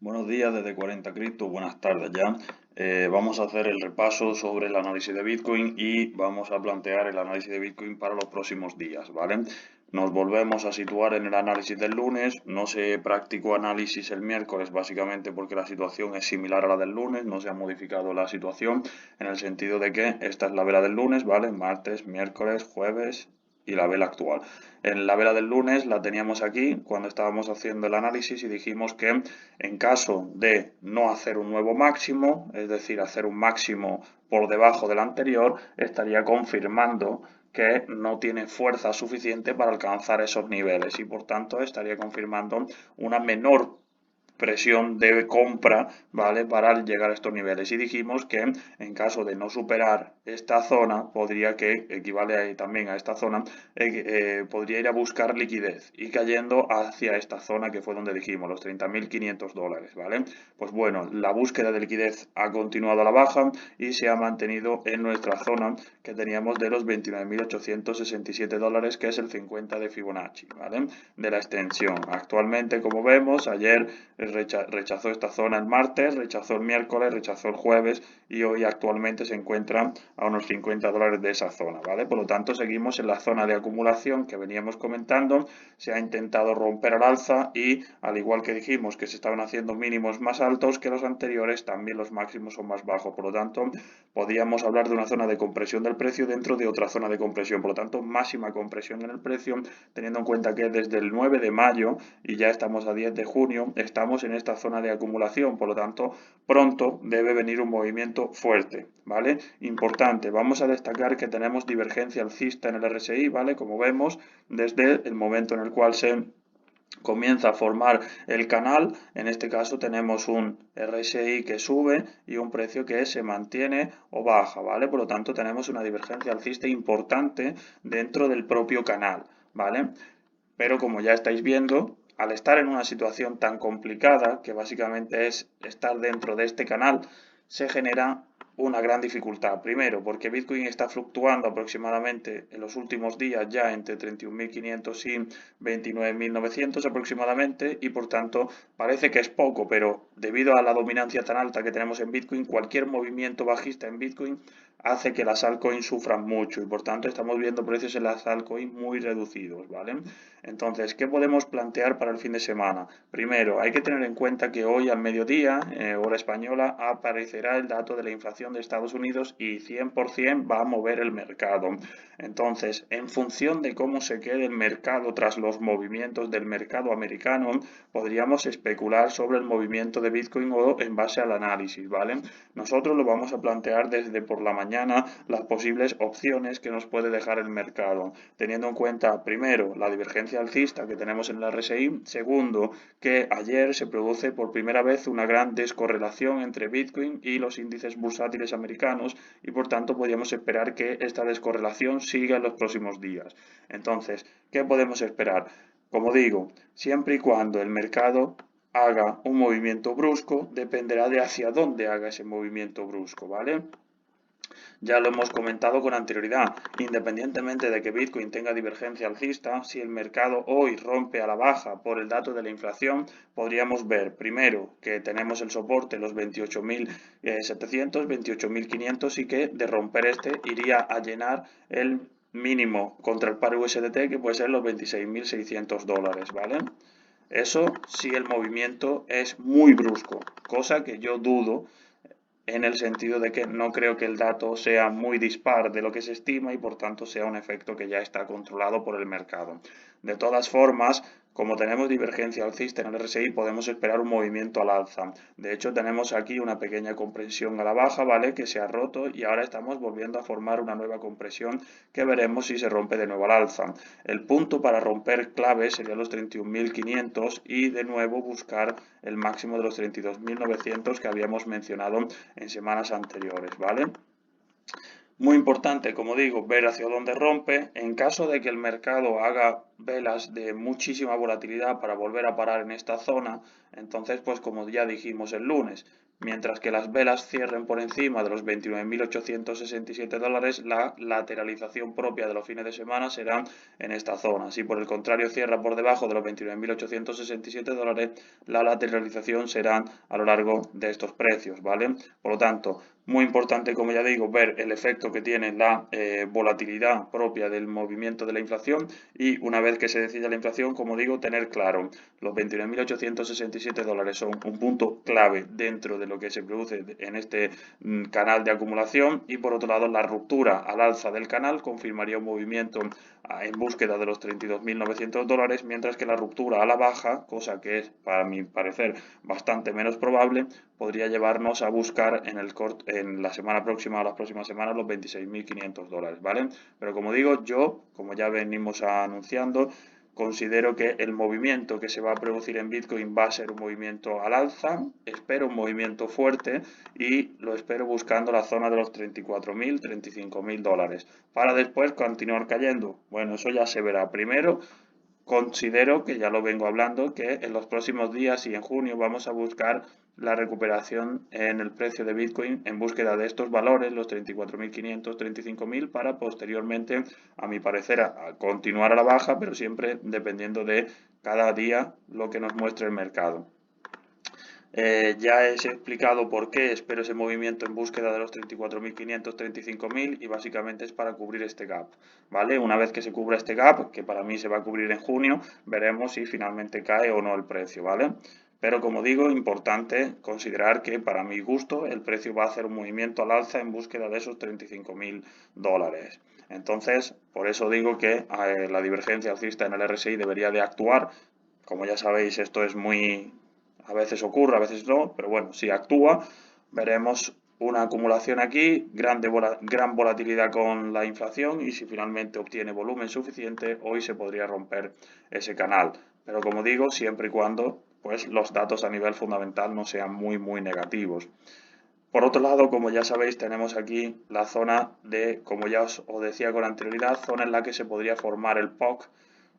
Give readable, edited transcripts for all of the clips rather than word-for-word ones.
Buenos días desde 40 Cripto, buenas tardes ya. Vamos a hacer el repaso sobre el análisis de Bitcoin y vamos a plantear el análisis de Bitcoin para los próximos días, ¿vale? Nos volvemos a situar en el análisis del lunes, no se practicó análisis el miércoles básicamente porque la situación es similar a la del lunes, no se ha modificado la situación en el sentido de que esta es la vela del lunes, ¿vale? Martes, miércoles, jueves y la vela actual. En la vela del lunes la teníamos aquí cuando estábamos haciendo el análisis y dijimos que en caso de no hacer un nuevo máximo, es decir, hacer un máximo por debajo del anterior, estaría confirmando que no tiene fuerza suficiente para alcanzar esos niveles y por tanto estaría confirmando una menor presión de compra, ¿vale? Para llegar a estos niveles. Y dijimos que en caso de no superar esta zona, podría que equivale ahí también a esta zona, podría ir a buscar liquidez y cayendo hacia esta zona que fue donde dijimos, los 30.500 dólares, ¿vale? Pues bueno, la búsqueda de liquidez ha continuado a la baja y se ha mantenido en nuestra zona que teníamos de los 29.867 dólares, que es el 50 de Fibonacci, ¿vale? De la extensión. Actualmente, como vemos, ayer rechazó esta zona el martes, rechazó el miércoles, rechazó el jueves y hoy actualmente se encuentra a unos 50 dólares de esa zona, ¿vale? Por lo tanto, seguimos en la zona de acumulación que veníamos comentando, se ha intentado romper al alza y, al igual que dijimos que se estaban haciendo mínimos más altos que los anteriores, también los máximos son más bajos, por lo tanto, podíamos hablar de una zona de compresión del precio dentro de otra zona de compresión, por lo tanto, máxima compresión en el precio, teniendo en cuenta que desde el 9 de mayo y ya estamos a 10 de junio, estamos en esta zona de acumulación, por lo tanto, pronto debe venir un movimiento fuerte, ¿vale? Importante, vamos a destacar que tenemos divergencia alcista en el RSI, ¿vale? Como vemos, desde el momento en el cual se comienza a formar el canal, en este caso tenemos un RSI que sube y un precio que se mantiene o baja, ¿vale? Por lo tanto tenemos una divergencia alcista importante dentro del propio canal, ¿vale? Pero como ya estáis viendo, al estar en una situación tan complicada, que básicamente es estar dentro de este canal, se genera una gran dificultad. Primero, porque Bitcoin está fluctuando aproximadamente en los últimos días ya entre 31.500 y 29.900 aproximadamente y por tanto parece que es poco, pero debido a la dominancia tan alta que tenemos en Bitcoin, cualquier movimiento bajista en Bitcoin hace que las altcoins sufran mucho y por tanto estamos viendo precios en las altcoins muy reducidos, ¿vale? Entonces, ¿qué podemos plantear para el fin de semana? Primero, hay que tener en cuenta que hoy al mediodía, hora española, aparecerá el dato de la inflación de Estados Unidos y 100% va a mover el mercado. Entonces, en función de cómo se quede el mercado tras los movimientos del mercado americano, podríamos especular sobre el movimiento de Bitcoin o en base al análisis, ¿vale? Nosotros lo vamos a plantear desde por la mañana las posibles opciones que nos puede dejar el mercado, teniendo en cuenta, primero, la divergencia alcista que tenemos en el RSI, segundo, que ayer se produce por primera vez una gran descorrelación entre Bitcoin y los índices bursátiles americanos y por tanto podríamos esperar que esta descorrelación siga en los próximos días. Entonces, ¿qué podemos esperar? Como digo, siempre y cuando el mercado haga un movimiento brusco, dependerá de hacia dónde haga ese movimiento brusco, ¿vale? Ya lo hemos comentado con anterioridad, independientemente de que Bitcoin tenga divergencia alcista, si el mercado hoy rompe a la baja por el dato de la inflación, podríamos ver primero que tenemos el soporte los 28.700, 28.500 y que de romper este iría a llenar el mínimo contra el par USDT que puede ser los 26.600 dólares, ¿vale? Eso si el movimiento es muy brusco, cosa que yo dudo en el sentido de que no creo que el dato sea muy dispar de lo que se estima y por tanto sea un efecto que ya está controlado por el mercado. De todas formas, como tenemos divergencia alcista en el RSI, podemos esperar un movimiento al alza. De hecho, tenemos aquí una pequeña compresión a la baja, ¿vale? Que se ha roto y ahora estamos volviendo a formar una nueva compresión que veremos si se rompe de nuevo al alza. El punto para romper clave sería los 31.500 y de nuevo buscar el máximo de los 32.900 que habíamos mencionado en semanas anteriores, ¿vale? Muy importante, como digo, ver hacia dónde rompe. En caso de que el mercado haga velas de muchísima volatilidad para volver a parar en esta zona, entonces, pues como ya dijimos el lunes, mientras que las velas cierren por encima de los 29.867 dólares, la lateralización propia de los fines de semana será en esta zona. Si por el contrario cierra por debajo de los 29.867 dólares, la lateralización será a lo largo de estos precios, ¿vale? Por lo tanto, muy importante, como ya digo, ver el efecto que tiene la volatilidad propia del movimiento de la inflación y una vez que se decida la inflación, como digo, tener claro, los 29.867 dólares son un punto clave dentro de lo que se produce en este canal de acumulación y por otro lado la ruptura al alza del canal confirmaría un movimiento en búsqueda de los 32.900 dólares, mientras que la ruptura a la baja, cosa que es para mi parecer bastante menos probable, podría llevarnos a buscar en la semana próxima o las próximas semanas los 26.500 dólares, ¿vale? Pero como digo, como ya venimos anunciando, considero que el movimiento que se va a producir en Bitcoin va a ser un movimiento al alza, espero un movimiento fuerte y lo espero buscando la zona de los 34.000, 35.000 dólares, para después continuar cayendo. Bueno, eso ya se verá. Primero, considero que ya lo vengo hablando, que en los próximos días y en junio vamos a buscar la recuperación en el precio de Bitcoin en búsqueda de estos valores, los 34.500, 35.000, para posteriormente, a mi parecer, a continuar a la baja, pero siempre dependiendo de cada día lo que nos muestre el mercado. Ya he explicado por qué espero ese movimiento en búsqueda de los 34.500, 35.000 y básicamente es para cubrir este gap, ¿vale? Una vez que se cubra este gap, que para mí se va a cubrir en junio, veremos si finalmente cae o no el precio, ¿vale? Pero como digo, importante considerar que para mi gusto el precio va a hacer un movimiento al alza en búsqueda de esos 35.000 dólares. Entonces, por eso digo que la divergencia alcista en el RSI debería de actuar. Como ya sabéis, esto es muy... A veces ocurre, a veces no, pero bueno, si actúa, veremos una acumulación aquí, gran volatilidad con la inflación y si finalmente obtiene volumen suficiente, hoy se podría romper ese canal. Pero como digo, siempre y cuando pues, los datos a nivel fundamental no sean muy negativos. Por otro lado, como ya sabéis, tenemos aquí la zona de, como ya os decía con anterioridad, zona en la que se podría formar el POC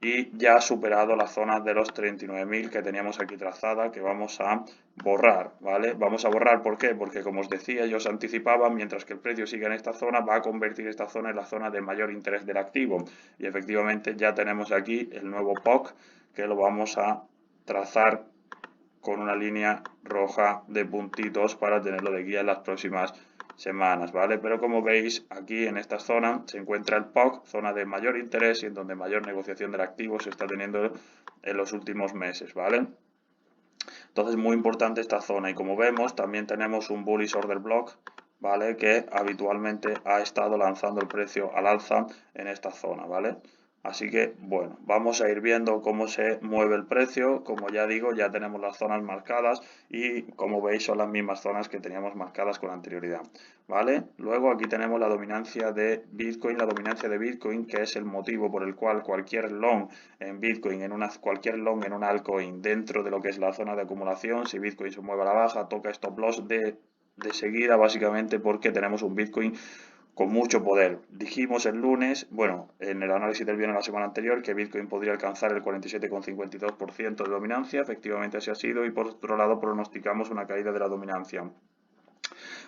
y ya ha superado la zona de los 39.000 que teníamos aquí trazada, que vamos a borrar, ¿vale? Vamos a borrar, ¿por qué? Porque como os decía, yo os anticipaba, mientras que el precio siga en esta zona, va a convertir esta zona en la zona de mayor interés del activo. Y efectivamente ya tenemos aquí el nuevo POC, que lo vamos a trazar con una línea roja de puntitos para tenerlo de guía en las próximas semanas, ¿vale? Pero como veis, aquí en esta zona se encuentra el POC, zona de mayor interés y en donde mayor negociación del activo se está teniendo en los últimos meses, ¿vale? Entonces, muy importante esta zona y como vemos, también tenemos un bullish order block, ¿vale? Que habitualmente ha estado lanzando el precio al alza en esta zona, ¿vale? Así que, bueno, vamos a ir viendo cómo se mueve el precio. Como ya digo, ya tenemos las zonas marcadas y como veis son las mismas zonas que teníamos marcadas con anterioridad, ¿vale? Luego aquí tenemos la dominancia de Bitcoin, que es el motivo por el cual cualquier long en Bitcoin, cualquier long en un altcoin dentro de lo que es la zona de acumulación, si Bitcoin se mueve a la baja, toca stop loss de seguida, básicamente porque tenemos un Bitcoin con mucho poder. Dijimos el lunes, bueno, en el análisis del viernes de la semana anterior, que Bitcoin podría alcanzar el 47,52% de dominancia, efectivamente así ha sido, y por otro lado pronosticamos una caída de la dominancia.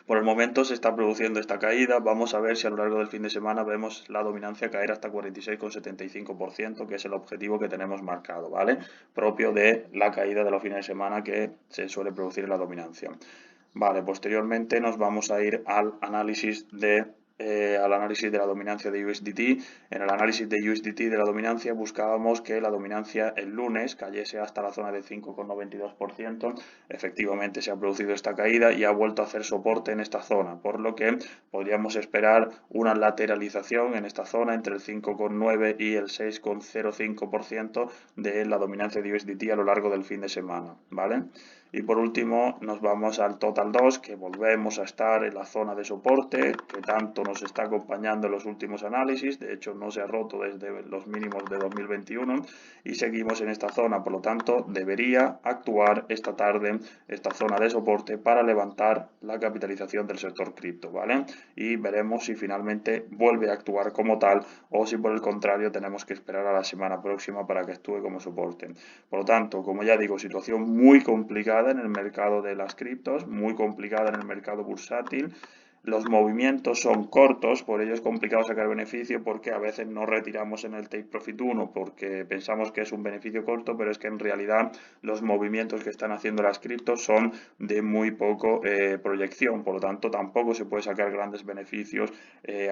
Por el momento se está produciendo esta caída, vamos a ver si a lo largo del fin de semana vemos la dominancia caer hasta 46,75%, que es el objetivo que tenemos marcado, ¿vale? Propio de la caída de los fines de semana que se suele producir en la dominancia. Vale, posteriormente nos vamos a ir al análisis de la dominancia de USDT. En el análisis de USDT de la dominancia buscábamos que la dominancia el lunes cayese hasta la zona de 5,92%. Efectivamente se ha producido esta caída y ha vuelto a hacer soporte en esta zona, por lo que podríamos esperar una lateralización en esta zona entre el 5,9 y el 6,05% de la dominancia de USDT a lo largo del fin de semana, ¿vale? Y por último nos vamos al Total 2, que volvemos a estar en la zona de soporte, que tanto nos está acompañando en los últimos análisis, de hecho no se ha roto desde los mínimos de 2021 y seguimos en esta zona, por lo tanto debería actuar esta tarde esta zona de soporte para levantar la capitalización del sector cripto, ¿vale? Y veremos si finalmente vuelve a actuar como tal o si por el contrario tenemos que esperar a la semana próxima para que actúe como soporte. Por lo tanto, como ya digo, situación muy complicada en el mercado de las criptos, muy complicada en el mercado bursátil. Los movimientos son cortos, por ello es complicado sacar beneficio porque a veces no retiramos en el Take Profit 1 porque pensamos que es un beneficio corto, pero es que en realidad los movimientos que están haciendo las criptos son de muy poco proyección, por lo tanto tampoco se puede sacar grandes beneficios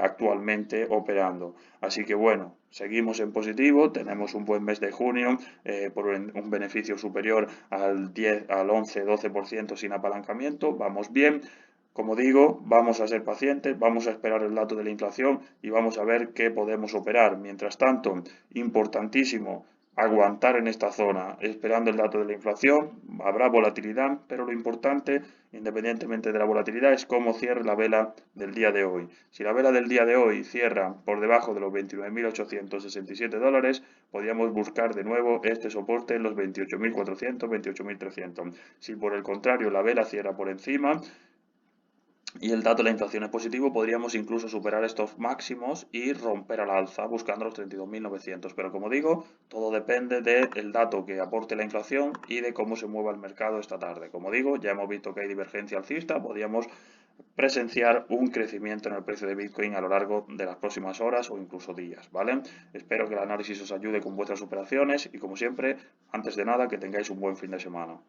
actualmente operando. Así que bueno, seguimos en positivo, tenemos un buen mes de junio por un beneficio superior al 10, al 11-12% sin apalancamiento, vamos bien. Como digo, vamos a ser pacientes, vamos a esperar el dato de la inflación y vamos a ver qué podemos operar. Mientras tanto, importantísimo, aguantar en esta zona esperando el dato de la inflación. Habrá volatilidad, pero lo importante, independientemente de la volatilidad, es cómo cierre la vela del día de hoy. Si la vela del día de hoy cierra por debajo de los 29.867 dólares, podríamos buscar de nuevo este soporte en los 28.400, 28.300. Si por el contrario la vela cierra por encima, y el dato de la inflación es positivo, podríamos incluso superar estos máximos y romper al alza buscando los 32.900. Pero como digo, todo depende del dato que aporte la inflación y de cómo se mueva el mercado esta tarde. Como digo, ya hemos visto que hay divergencia alcista, podríamos presenciar un crecimiento en el precio de Bitcoin a lo largo de las próximas horas o incluso días, ¿vale? Espero que el análisis os ayude con vuestras operaciones y como siempre, antes de nada, que tengáis un buen fin de semana.